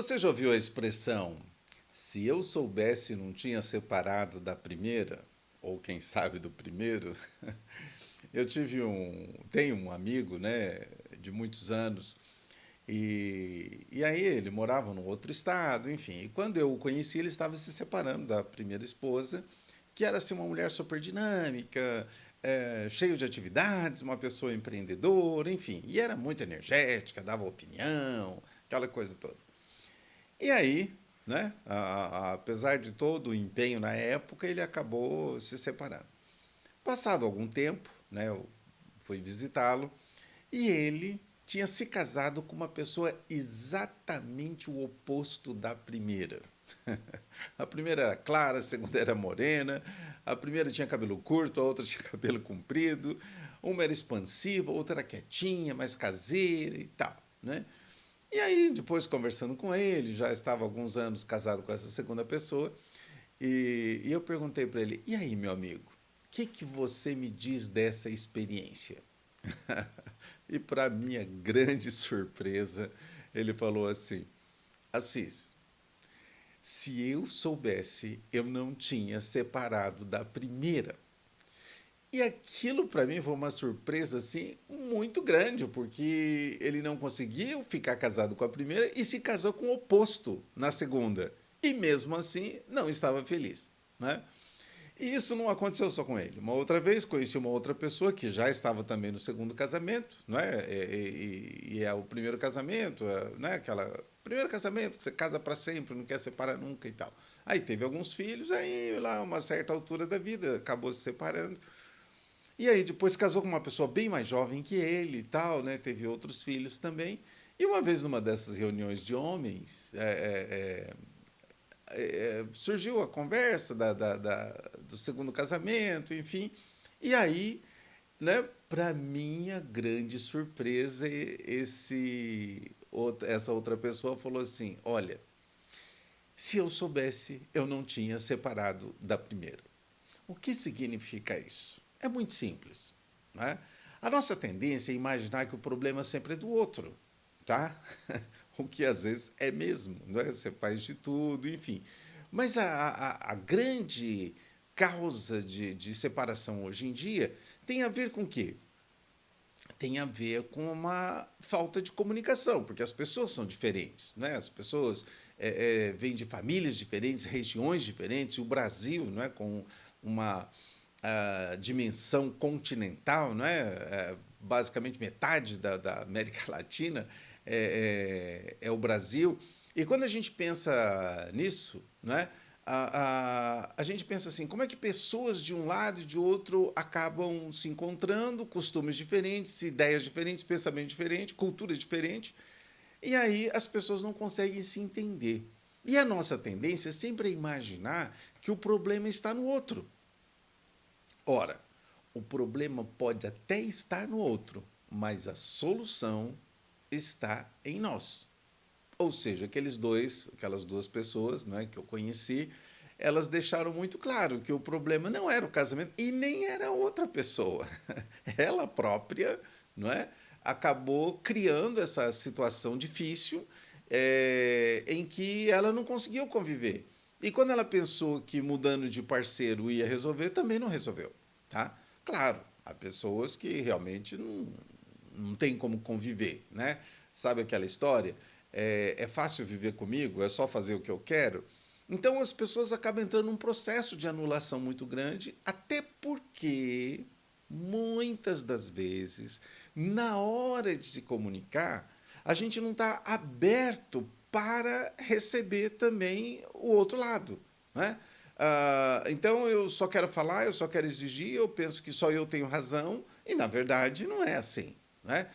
Você já ouviu a expressão se eu soubesse não tinha separado da primeira, ou quem sabe do primeiro? Tenho um amigo, né, de muitos anos, e aí ele morava num outro estado, enfim. E quando eu o conheci, ele estava se separando da primeira esposa, que era assim uma mulher super dinâmica, cheio de atividades, uma pessoa empreendedora, enfim. E era muito energética, dava opinião, aquela coisa toda. E aí, né, apesar de todo o empenho na época, ele acabou se separando. Passado algum tempo, né, eu fui visitá-lo e ele tinha se casado com uma pessoa exatamente o oposto da primeira. A primeira era clara, a segunda era morena, a primeira tinha cabelo curto, a outra tinha cabelo comprido, uma era expansiva, a outra era quietinha, mais caseira e tal, né? E aí, depois conversando com ele, já estava há alguns anos casado com essa segunda pessoa, e eu perguntei para ele: e aí, meu amigo, o que você me diz dessa experiência? E, para minha grande surpresa, ele falou assim: Assis, se eu soubesse, eu não tinha separado da primeira. E aquilo para mim foi uma surpresa assim muito grande, porque ele não conseguiu ficar casado com a primeira e se casou com o oposto na segunda. E mesmo assim não estava feliz, né? E isso não aconteceu só com ele. Uma outra vez conheci uma outra pessoa que já estava também no segundo casamento, né? E é o primeiro casamento, né? Aquela primeiro casamento que você casa para sempre, não quer separar nunca e tal. Aí teve alguns filhos, aí lá uma certa altura da vida acabou se separando. E aí depois casou com uma pessoa bem mais jovem que ele e tal, né? Teve outros filhos também. E uma vez numa dessas reuniões de homens, surgiu a conversa do segundo casamento, enfim. E aí, né, para minha grande surpresa, essa outra pessoa falou assim: olha, se eu soubesse, eu não tinha separado da primeira. O que significa isso? É muito simples. Né? A nossa tendência é imaginar que o problema sempre é do outro, tá? O que às vezes é mesmo, né? Você faz de tudo, enfim. Mas a grande causa de separação hoje em dia tem a ver com o quê? Tem a ver com uma falta de comunicação, porque as pessoas são diferentes, né? As pessoas vêm de famílias diferentes, regiões diferentes, e o Brasil, não é, com uma dimensão continental, não é? Basicamente metade da América Latina é o Brasil. E quando a gente pensa nisso, não é? A gente pensa assim, como é que pessoas de um lado e de outro acabam se encontrando, costumes diferentes, ideias diferentes, pensamento diferente, cultura diferente, e aí as pessoas não conseguem se entender. E a nossa tendência sempre é imaginar que o problema está no outro. Ora, o problema pode até estar no outro, mas a solução está em nós. Ou seja, aquelas duas pessoas, não é, que eu conheci, elas deixaram muito claro que o problema não era o casamento e nem era a outra pessoa. Ela própria, não é, acabou criando essa situação difícil em que ela não conseguiu conviver. E quando ela pensou que mudando de parceiro ia resolver, também não resolveu. Tá? Claro, há pessoas que realmente não tem como conviver, né? Sabe aquela história? É fácil viver comigo, é só fazer o que eu quero. Então as pessoas acabam entrando num processo de anulação muito grande, até porque muitas das vezes, na hora de se comunicar, a gente não está aberto para receber também o outro lado, né? Então eu só quero falar, eu só quero exigir, eu penso que só eu tenho razão, e na verdade não é assim. Né?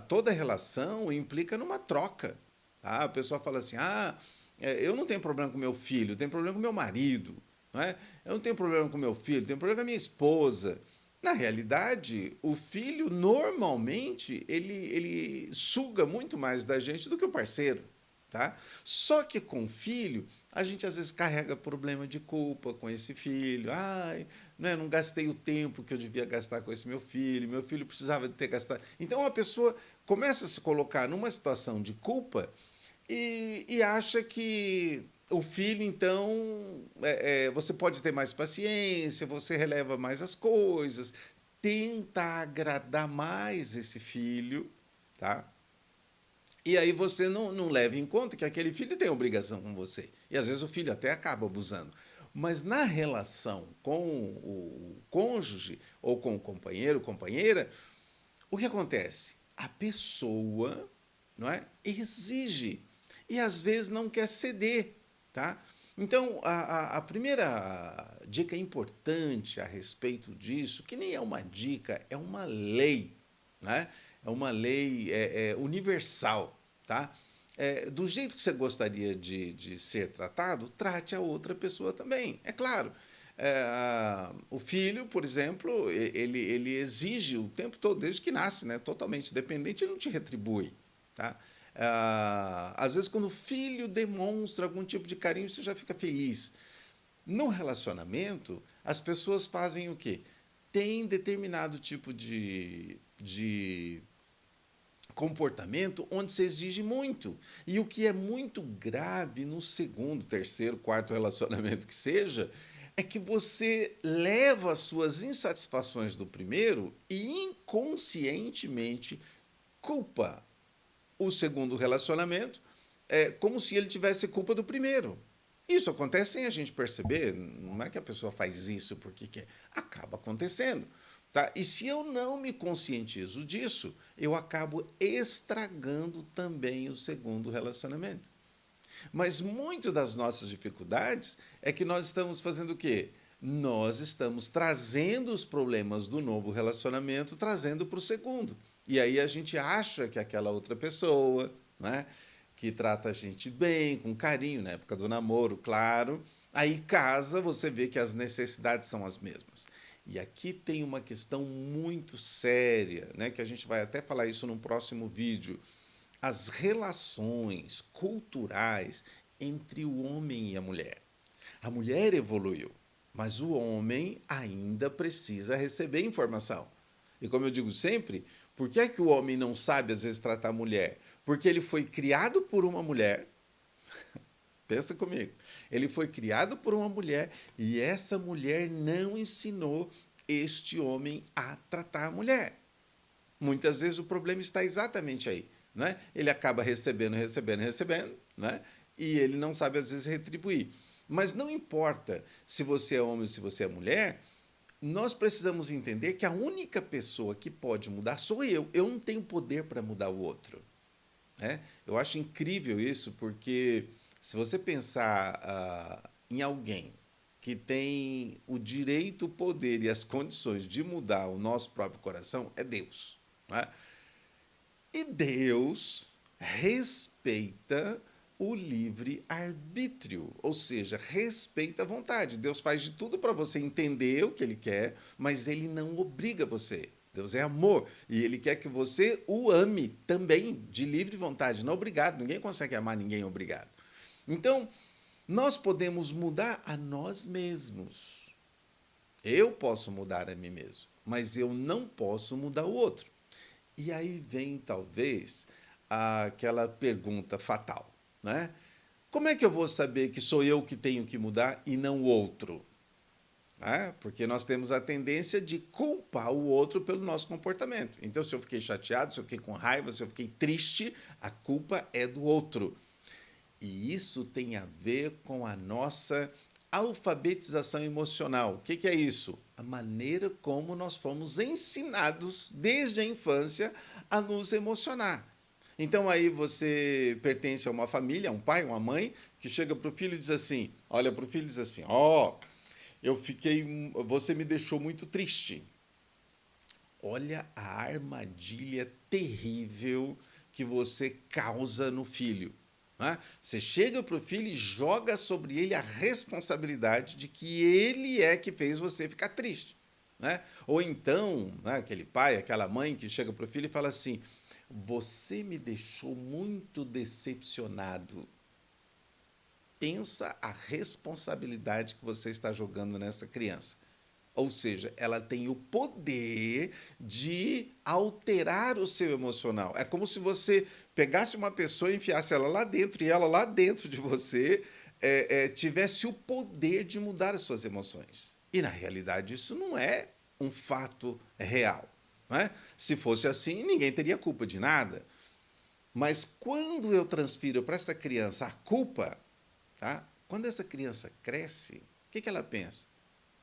Toda relação implica numa troca. Tá? A pessoa fala assim: eu não tenho problema com meu filho, eu tenho problema com meu marido. Não é? Eu não tenho problema com meu filho, eu tenho problema com a minha esposa. Na realidade, o filho normalmente ele suga muito mais da gente do que o parceiro. Tá? Só que com o filho, a gente às vezes carrega problema de culpa com esse filho. Ai, não gastei o tempo que eu devia gastar com esse meu filho precisava de ter gastado. Então a pessoa começa a se colocar numa situação de culpa e acha que o filho, então, você pode ter mais paciência, você releva mais as coisas, tenta agradar mais esse filho, tá? E aí você não leva em conta que aquele filho tem obrigação com você. E às vezes o filho até acaba abusando. Mas na relação com o cônjuge ou com o companheiro, companheira, o que acontece? A pessoa, não é, exige e às vezes não quer ceder, tá? Então, a primeira dica importante a respeito disso, que nem é uma dica, é uma lei, né? É uma lei universal, tá? Do jeito que você gostaria de ser tratado, trate a outra pessoa também, é claro. O filho, por exemplo, ele exige o tempo todo, desde que nasce, né, totalmente dependente, ele não te retribui. Tá? Às vezes, quando o filho demonstra algum tipo de carinho, você já fica feliz. No relacionamento, as pessoas fazem o quê? Tem determinado tipo de comportamento onde se exige muito. E o que é muito grave no segundo, terceiro, quarto relacionamento que seja, é que você leva as suas insatisfações do primeiro e inconscientemente culpa o segundo relacionamento como se ele tivesse culpa do primeiro. Isso acontece sem a gente perceber. Não é que a pessoa faz isso porque quer. Acaba acontecendo. Tá? E se eu não me conscientizo disso, eu acabo estragando também o segundo relacionamento. Mas muito das nossas dificuldades é que nós estamos fazendo o quê? Nós estamos trazendo os problemas do novo relacionamento, trazendo para o segundo. E aí a gente acha que aquela outra pessoa, né, que trata a gente bem, com carinho, na época do namoro, claro, aí casa, você vê que as necessidades são as mesmas. E aqui tem uma questão muito séria, né, que a gente vai até falar isso num próximo vídeo. As relações culturais entre o homem e a mulher. A mulher evoluiu, mas o homem ainda precisa receber informação. E como eu digo sempre, por que é que o homem não sabe às vezes tratar a mulher? Porque ele foi criado por uma mulher. Pensa comigo. Ele foi criado por uma mulher e essa mulher não ensinou este homem a tratar a mulher. Muitas vezes o problema está exatamente aí. Né? Ele acaba recebendo, recebendo, recebendo, né? E ele não sabe, às vezes, retribuir. Mas não importa se você é homem ou se você é mulher, nós precisamos entender que a única pessoa que pode mudar sou eu. Eu não tenho poder para mudar o outro. Né? Eu acho incrível isso, porque se você pensar em alguém que tem o direito, o poder e as condições de mudar o nosso próprio coração, é Deus. Né? E Deus respeita o livre-arbítrio, ou seja, respeita a vontade. Deus faz de tudo para você entender o que ele quer, mas ele não obriga você. Deus é amor e ele quer que você o ame também, de livre vontade, não obrigado. Ninguém consegue amar ninguém obrigado. Então, nós podemos mudar a nós mesmos. Eu posso mudar a mim mesmo, mas eu não posso mudar o outro. E aí vem, talvez, aquela pergunta fatal, né? Como é que eu vou saber que sou eu que tenho que mudar e não o outro? Porque nós temos a tendência de culpar o outro pelo nosso comportamento. Então, se eu fiquei chateado, se eu fiquei com raiva, se eu fiquei triste, a culpa é do outro. E isso tem a ver com a nossa alfabetização emocional. O que é isso? A maneira como nós fomos ensinados desde a infância a nos emocionar. Então aí você pertence a uma família, a um pai, uma mãe, que chega para o filho e diz assim, olha para o filho e diz assim, você me deixou muito triste. Olha a armadilha terrível que você causa no filho. Né? Você chega para o filho e joga sobre ele a responsabilidade de que ele é que fez você ficar triste. Né? Ou então, né, aquele pai, aquela mãe que chega para o filho e fala assim: você me deixou muito decepcionado. Pensa a responsabilidade que você está jogando nessa criança. Ou seja, ela tem o poder de alterar o seu emocional. É como se você pegasse uma pessoa e enfiasse ela lá dentro e ela lá dentro de você tivesse o poder de mudar as suas emoções. E na realidade isso não é um fato real. Não é? Se fosse assim, ninguém teria culpa de nada. Mas quando eu transfiro para essa criança a culpa, tá? Quando essa criança cresce, o que ela pensa?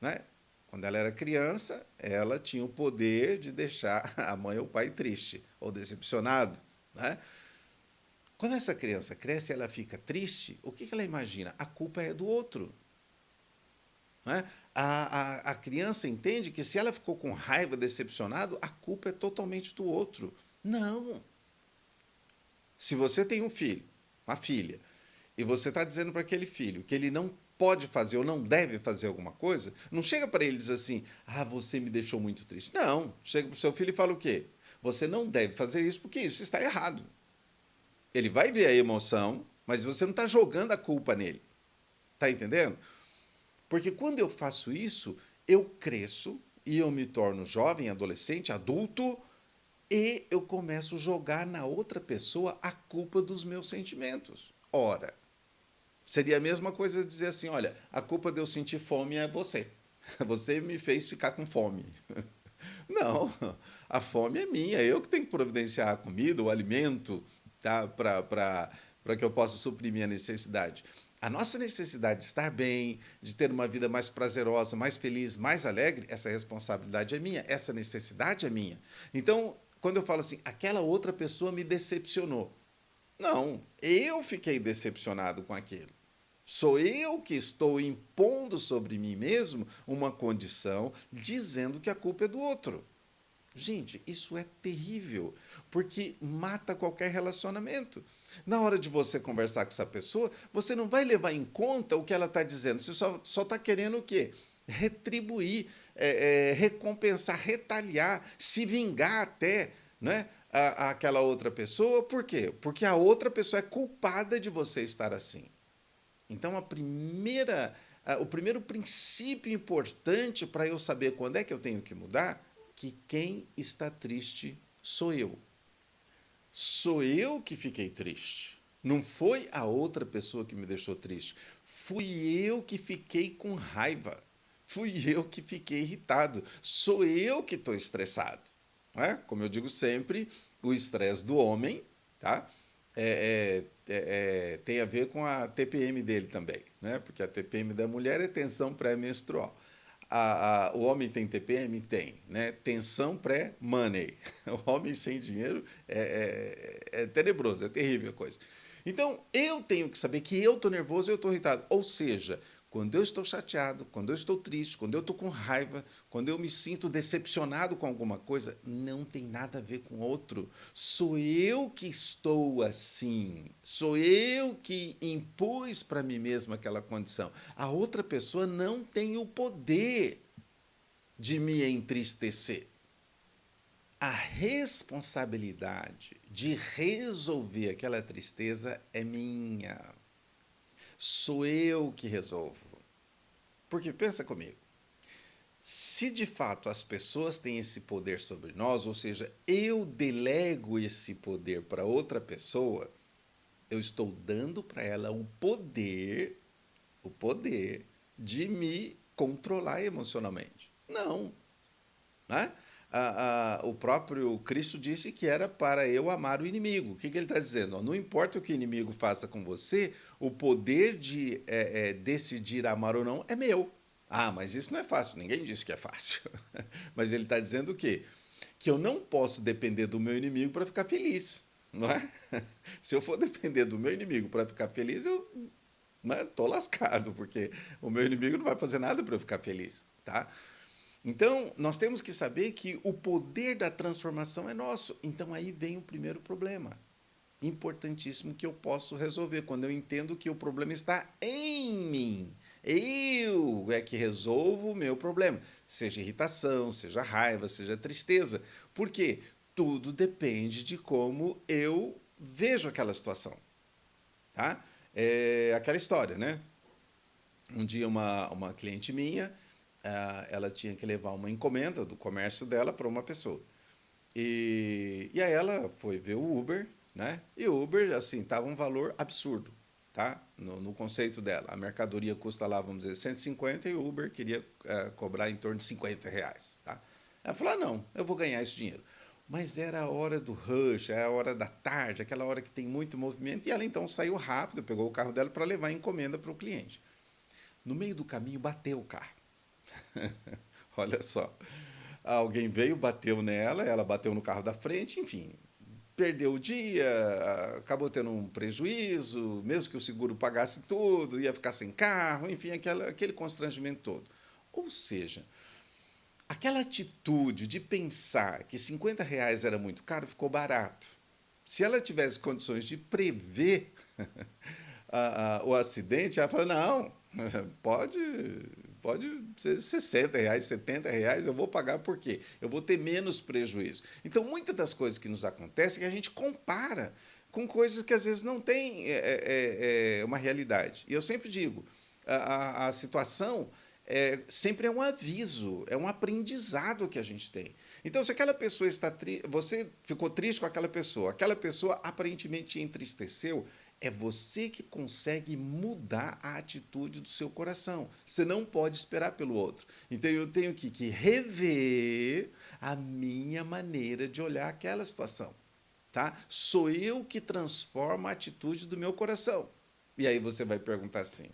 Né? Quando ela era criança, ela tinha o poder de deixar a mãe ou o pai triste ou decepcionado. Né? Quando essa criança cresce e ela fica triste, o que ela imagina? A culpa é do outro. Né? A criança entende que se ela ficou com raiva, decepcionado, a culpa é totalmente do outro. Não. Se você tem um filho, uma filha, e você está dizendo para aquele filho que ele não pode fazer ou não deve fazer alguma coisa, não chega para ele e diz assim: ah, você me deixou muito triste. Não. Chega para o seu filho e fala o quê? Você não deve fazer isso porque isso está errado. Ele vai ver a emoção, mas você não está jogando a culpa nele. Está entendendo? Porque quando eu faço isso, eu cresço e eu me torno jovem, adolescente, adulto, e eu começo a jogar na outra pessoa a culpa dos meus sentimentos. Ora, seria a mesma coisa dizer assim: olha, a culpa de eu sentir fome é você. Você me fez ficar com fome. Não, a fome é minha. Eu que tenho que providenciar a comida, o alimento, tá? Para que eu possa suprir minha necessidade. A nossa necessidade de estar bem, de ter uma vida mais prazerosa, mais feliz, mais alegre, essa responsabilidade é minha, essa necessidade é minha. Então, quando eu falo assim, aquela outra pessoa me decepcionou. Não, eu fiquei decepcionado com aquilo. Sou eu que estou impondo sobre mim mesmo uma condição dizendo que a culpa é do outro. Gente, isso é terrível, porque mata qualquer relacionamento. Na hora de você conversar com essa pessoa, você não vai levar em conta o que ela está dizendo, você só está querendo o quê? Retribuir, recompensar, retaliar, se vingar até, né? Aquela outra pessoa. Por quê? Porque a outra pessoa é culpada de você estar assim. Então, o primeiro princípio importante para eu saber quando é que eu tenho que mudar, que quem está triste sou eu. Sou eu que fiquei triste. Não foi a outra pessoa que me deixou triste. Fui eu que fiquei com raiva. Fui eu que fiquei irritado. Sou eu que estou estressado. Não é? Como eu digo sempre, o estresse do homem, tá? Tem a ver com a TPM dele também, né? Porque a TPM da mulher é tensão pré-menstrual. O homem tem TPM? Tem. Né? Tensão pré-money. O homem sem dinheiro é tenebroso, é terrível a coisa. Então, eu tenho que saber que eu estou nervoso, eu estou irritado. Ou seja, quando eu estou chateado, quando eu estou triste, quando eu estou com raiva, quando eu me sinto decepcionado com alguma coisa, não tem nada a ver com o outro. Sou eu que estou assim. Sou eu que impus para mim mesmo aquela condição. A outra pessoa não tem o poder de me entristecer. A responsabilidade de resolver aquela tristeza é minha. Sou eu que resolvo. Porque pensa comigo, se de fato as pessoas têm esse poder sobre nós, ou seja, eu delego esse poder para outra pessoa, eu estou dando para ela o poder de me controlar emocionalmente. Não, né? O próprio Cristo disse que era para eu amar o inimigo. O que ele está dizendo? Não importa o que o inimigo faça com você, o poder de decidir amar ou não é meu. Ah, mas isso não é fácil. Ninguém disse que é fácil. Mas ele está dizendo o quê? Que eu não posso depender do meu inimigo para ficar feliz. Não é? Se eu for depender do meu inimigo para ficar feliz, eu estou lascado, porque o meu inimigo não vai fazer nada para eu ficar feliz. Tá? Então, nós temos que saber que o poder da transformação é nosso. Então, aí vem o primeiro problema. Importantíssimo que eu posso resolver, quando eu entendo que o problema está em mim. Eu é que resolvo o meu problema. Seja irritação, seja raiva, seja tristeza. Por quê? Tudo depende de como eu vejo aquela situação. Tá? É aquela história, né? Um dia uma cliente minha ela tinha que levar uma encomenda do comércio dela para uma pessoa. E aí ela foi ver o Uber, né? E o Uber, assim, estava um valor absurdo, tá? No conceito dela. A mercadoria custa lá, vamos dizer, 150 e o Uber queria cobrar em torno de R$ 50, tá? Ela falou, não, eu vou ganhar esse dinheiro. Mas era a hora do rush, era a hora da tarde, aquela hora que tem muito movimento, e ela então saiu rápido, pegou o carro dela para levar a encomenda para o cliente. No meio do caminho, bateu o carro. Olha só. Alguém veio, bateu nela, ela bateu no carro da frente, enfim, perdeu o dia, acabou tendo um prejuízo, mesmo que o seguro pagasse tudo, ia ficar sem carro, enfim, aquele constrangimento todo. Ou seja, aquela atitude de pensar que R$ 50 era muito caro ficou barato. Se ela tivesse condições de prever o acidente, ela falou, não, pode, pode ser R$ 60, R$ 70, eu vou pagar por quê? Eu vou ter menos prejuízo. Então, muitas das coisas que nos acontecem, a gente compara com coisas que às vezes não têm uma realidade. E eu sempre digo, a situação sempre é um aviso, é um aprendizado que a gente tem. Então, se aquela pessoa está você ficou triste com aquela pessoa aparentemente te entristeceu, é você que consegue mudar a atitude do seu coração. Você não pode esperar pelo outro. Então eu tenho que rever a minha maneira de olhar aquela situação. Tá? Sou eu que transformo a atitude do meu coração. E aí você vai perguntar assim,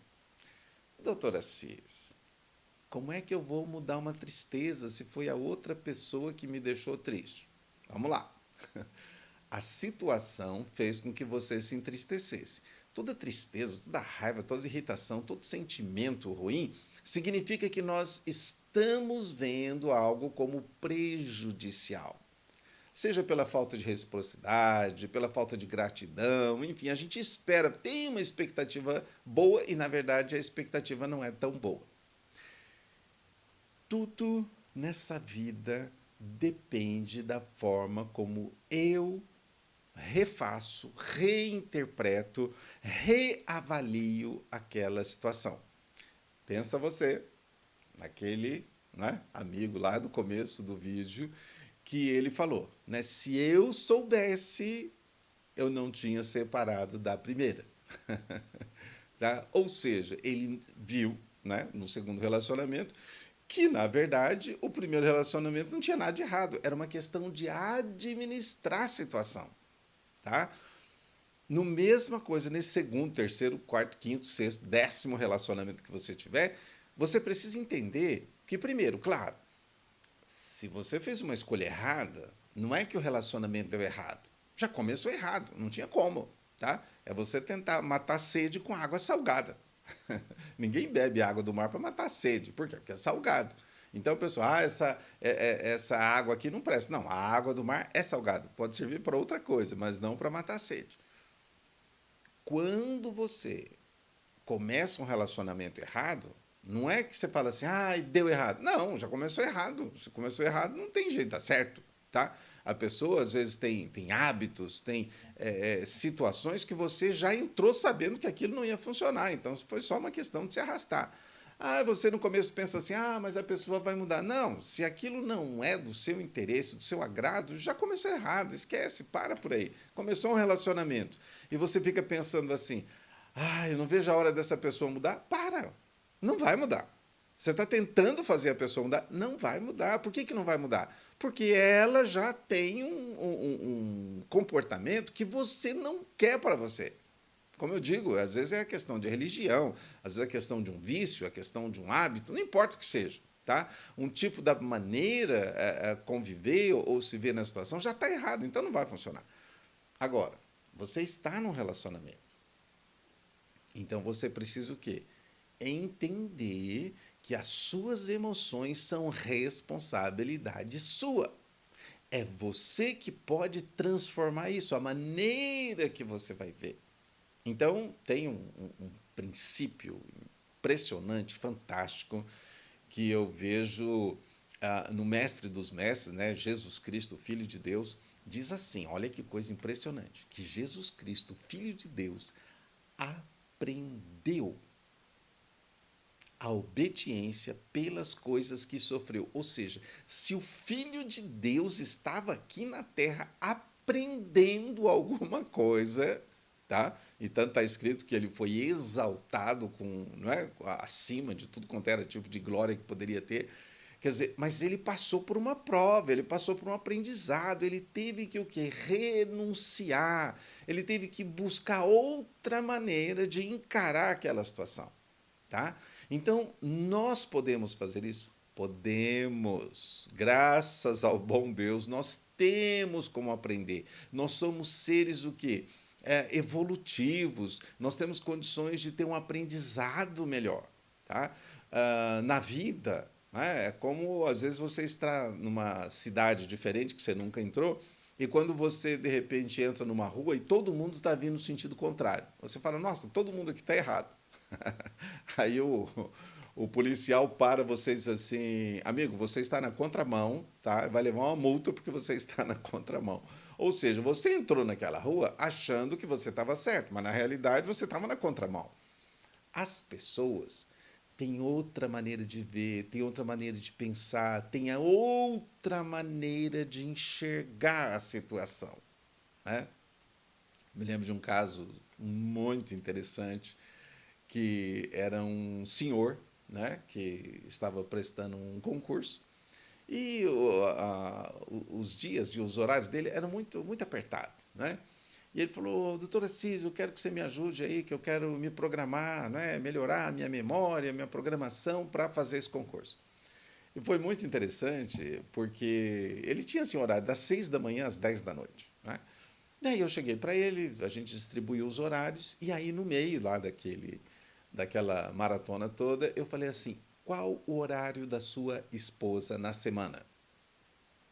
doutora Cis, como é que eu vou mudar uma tristeza se foi a outra pessoa que me deixou triste? Vamos lá. A situação fez com que você se entristecesse. Toda tristeza, toda raiva, toda irritação, todo sentimento ruim significa que nós estamos vendo algo como prejudicial. Seja pela falta de reciprocidade, pela falta de gratidão, enfim, a gente espera, tem uma expectativa boa e, na verdade, a expectativa não é tão boa. Tudo nessa vida depende da forma como eu refaço, reinterpreto, reavalio aquela situação. Pensa você naquele, né, amigo lá do começo do vídeo que ele falou, né, se eu soubesse, eu não tinha separado da primeira. Tá? Ou seja, ele viu, né, no segundo relacionamento que, na verdade, o primeiro relacionamento não tinha nada de errado, era uma questão de administrar a situação. Tá? No mesma coisa, nesse segundo, terceiro, quarto, quinto, sexto, 10º relacionamento que você tiver, você precisa entender que, primeiro, claro, se você fez uma escolha errada, não é que o relacionamento deu errado. Já começou errado, não tinha como. Tá? É você tentar matar a sede com água salgada. Ninguém bebe água do mar para matar a sede. Por quê? Porque é salgado. Então, pessoal, essa água aqui não presta. Não, a água do mar é salgada. Pode servir para outra coisa, mas não para matar a sede. Quando você começa um relacionamento errado, não é que você fala assim, deu errado. Não, já começou errado. Se começou errado, não tem jeito, dá certo. Tá? A pessoa, às vezes, tem hábitos, tem situações que você já entrou sabendo que aquilo não ia funcionar. Então, foi só uma questão de se arrastar. Você no começo pensa assim, mas a pessoa vai mudar. Não, se aquilo não é do seu interesse, do seu agrado, já começou errado, esquece, para por aí. Começou um relacionamento e você fica pensando assim, eu não vejo a hora dessa pessoa mudar. Para, não vai mudar. Você está tentando fazer a pessoa mudar, não vai mudar. Por que não vai mudar? Porque ela já tem um comportamento que você não quer para você. Como eu digo, às vezes é a questão de religião, às vezes é a questão de um vício, a questão de um hábito, não importa o que seja. Tá? Um tipo da maneira conviver ou se ver na situação já está errado, então não vai funcionar. Agora, você está num relacionamento. Então você precisa o quê? Entender que as suas emoções são responsabilidade sua. É você que pode transformar isso, a maneira que você vai ver. Então, tem um princípio impressionante, fantástico, que eu vejo no Mestre dos Mestres, né, Jesus Cristo, Filho de Deus, diz assim, olha que coisa impressionante, que Jesus Cristo, Filho de Deus, aprendeu a obediência pelas coisas que sofreu. Ou seja, se o Filho de Deus estava aqui na terra aprendendo alguma coisa, tá? E tanto está escrito que ele foi exaltado com, não é, acima de tudo quanto era tipo de glória que poderia ter. Quer dizer, mas ele passou por uma prova, ele passou por um aprendizado, ele teve que o quê? Renunciar, ele teve que buscar outra maneira de encarar aquela situação, tá? Então, nós podemos fazer isso? Podemos. Graças ao bom Deus, nós temos como aprender. Nós somos seres o quê? Evolutivos. Nós temos condições de ter um aprendizado melhor, tá? Na vida, né? É como às vezes você está numa cidade diferente que você nunca entrou e quando você de repente entra numa rua e todo mundo está vindo no sentido contrário. Você fala, nossa, todo mundo aqui está errado. Aí o policial para você e diz assim, amigo, você está na contramão, tá? Vai levar uma multa porque você está na contramão. Ou seja, você entrou naquela rua achando que você estava certo, mas na realidade você estava na contramão. As pessoas têm outra maneira de ver, têm outra maneira de pensar, têm a outra maneira de enxergar a situação, né? Me lembro de um caso muito interessante que era um senhor, né, que estava prestando um concurso e os dias e os horários dele eram muito apertados, né? E ele falou, doutor Assis, eu quero que você me ajude aí, que eu quero me programar, né, melhorar a minha memória, minha programação para fazer esse concurso. E foi muito interessante, porque ele tinha assim, um horário das 6 da manhã às 10 da noite, né? Daí eu cheguei para ele, a gente distribuiu os horários, e aí no meio lá daquela maratona toda, eu falei assim: qual o horário da sua esposa na semana?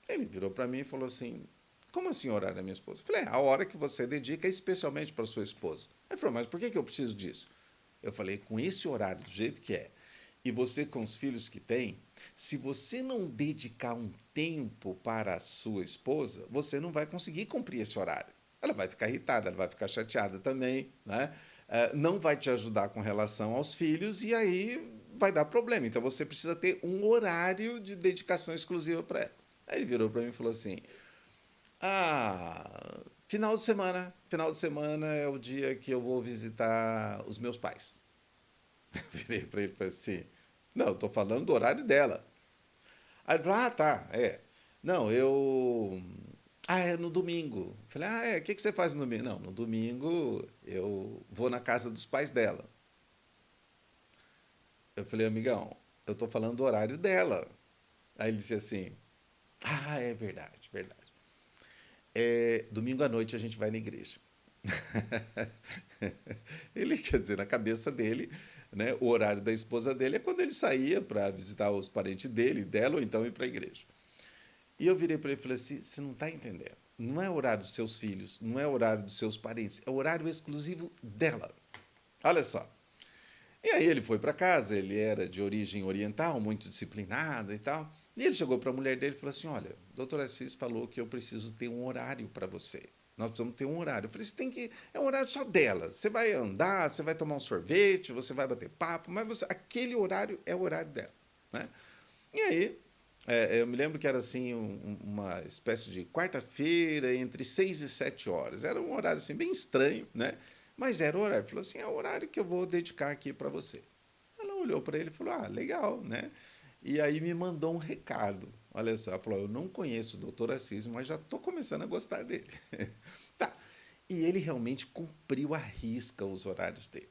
Ele virou para mim e falou assim: como assim o horário da minha esposa? Eu falei: a hora que você dedica especialmente para sua esposa. Ele falou: mas por que eu preciso disso? Eu falei: com esse horário, do jeito que é, e você com os filhos que tem, se você não dedicar um tempo para a sua esposa, você não vai conseguir cumprir esse horário. Ela vai ficar irritada, ela vai ficar chateada também, né? Não vai te ajudar com relação aos filhos e aí vai dar problema. Então você precisa ter um horário de dedicação exclusiva para ela. Aí ele virou para mim e falou assim: final de semana é o dia que eu vou visitar os meus pais. Eu virei para ele e falei assim: não, eu estou falando do horário dela. Aí ele falou: ah, tá, é. Não, eu. Ah, é no domingo. Eu falei: ah, é, o que você faz no domingo? Não, no domingo eu vou na casa dos pais dela. Eu falei: amigão, eu estou falando do horário dela. Aí ele disse assim: ah, é verdade, verdade. Domingo à noite a gente vai na igreja. Ele, quer dizer, na cabeça dele, né, o horário da esposa dele é quando ele saía para visitar os parentes dele, dela, ou então ir para a igreja. E eu virei para ele e falei assim: você não está entendendo. Não é o horário dos seus filhos, não é o horário dos seus parentes, é o horário exclusivo dela. Olha só. E aí ele foi para casa, ele era de origem oriental, muito disciplinado e tal. E ele chegou para a mulher dele e falou assim: olha, o doutor Assis falou que eu preciso ter um horário para você. Nós precisamos ter um horário. Eu falei: você tem que. É um horário só dela. Você vai andar, você vai tomar um sorvete, você vai bater papo, mas aquele horário é o horário dela. Né? E aí, eu me lembro que era assim, uma espécie de quarta-feira, entre 6 e 7 horas. Era um horário assim, bem estranho, né? Mas era o horário. Falou assim: é o horário que eu vou dedicar aqui para você. Ela olhou para ele e falou: ah, legal, né? E aí me mandou um recado. Olha só, ela falou: eu não conheço o doutor Assis, mas já estou começando a gostar dele. Tá. E ele realmente cumpriu à risca os horários dele.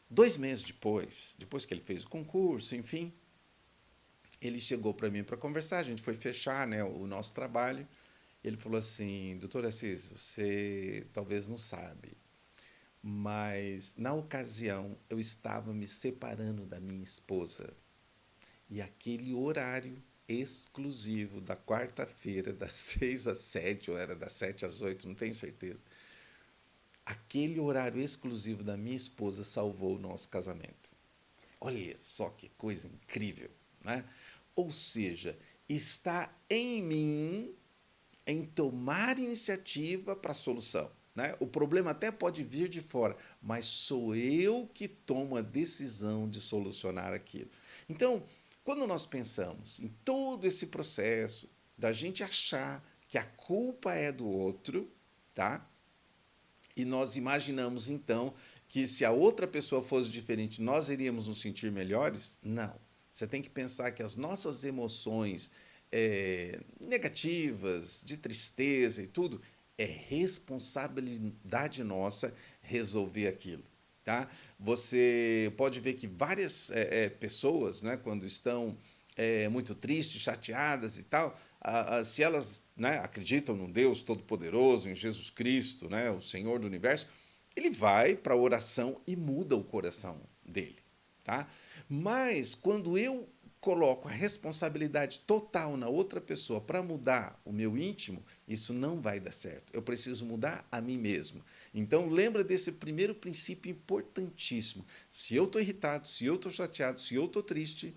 2 meses depois que ele fez o concurso, enfim, ele chegou para mim para conversar, a gente foi fechar, né, o nosso trabalho. Ele falou assim: doutor Assis, você talvez não sabe, mas na ocasião eu estava me separando da minha esposa e aquele horário exclusivo da quarta-feira, das 6 às 7, ou era das 7 às 8, não tenho certeza. Aquele horário exclusivo da minha esposa salvou o nosso casamento. Olha só que coisa incrível, né? Ou seja, está em mim em tomar iniciativa para a solução. né? O problema até pode vir de fora, mas sou eu que tomo a decisão de solucionar aquilo. Então, quando nós pensamos em todo esse processo da gente achar que a culpa é do outro, tá? E nós imaginamos então que se a outra pessoa fosse diferente, nós iríamos nos sentir melhores? Não. Você tem que pensar que as nossas emoções negativas, de tristeza e tudo, é responsabilidade nossa resolver aquilo. Tá? Você pode ver que várias pessoas, né, quando estão muito tristes, chateadas e tal, se elas, né, acreditam num Deus Todo-Poderoso, em Jesus Cristo, né, o Senhor do Universo, ele vai para a oração e muda o coração dele. Tá? Mas quando eu coloco a responsabilidade total na outra pessoa para mudar o meu íntimo, isso não vai dar certo. Eu preciso mudar a mim mesmo. Então, lembra desse primeiro princípio importantíssimo. Se eu estou irritado, se eu estou chateado, se eu estou triste,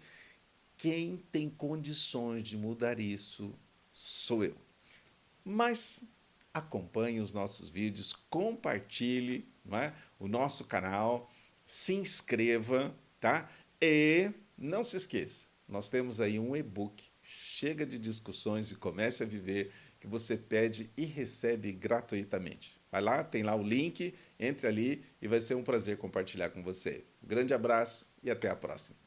quem tem condições de mudar isso sou eu. Mas acompanhe os nossos vídeos, compartilhe, não é, o nosso canal, se inscreva, tá? E não se esqueça, nós temos aí um e-book, Chega de Discussões e Comece a Viver, que você pede e recebe gratuitamente. Vai lá, tem lá o link, entre ali e vai ser um prazer compartilhar com você. Um grande abraço e até a próxima.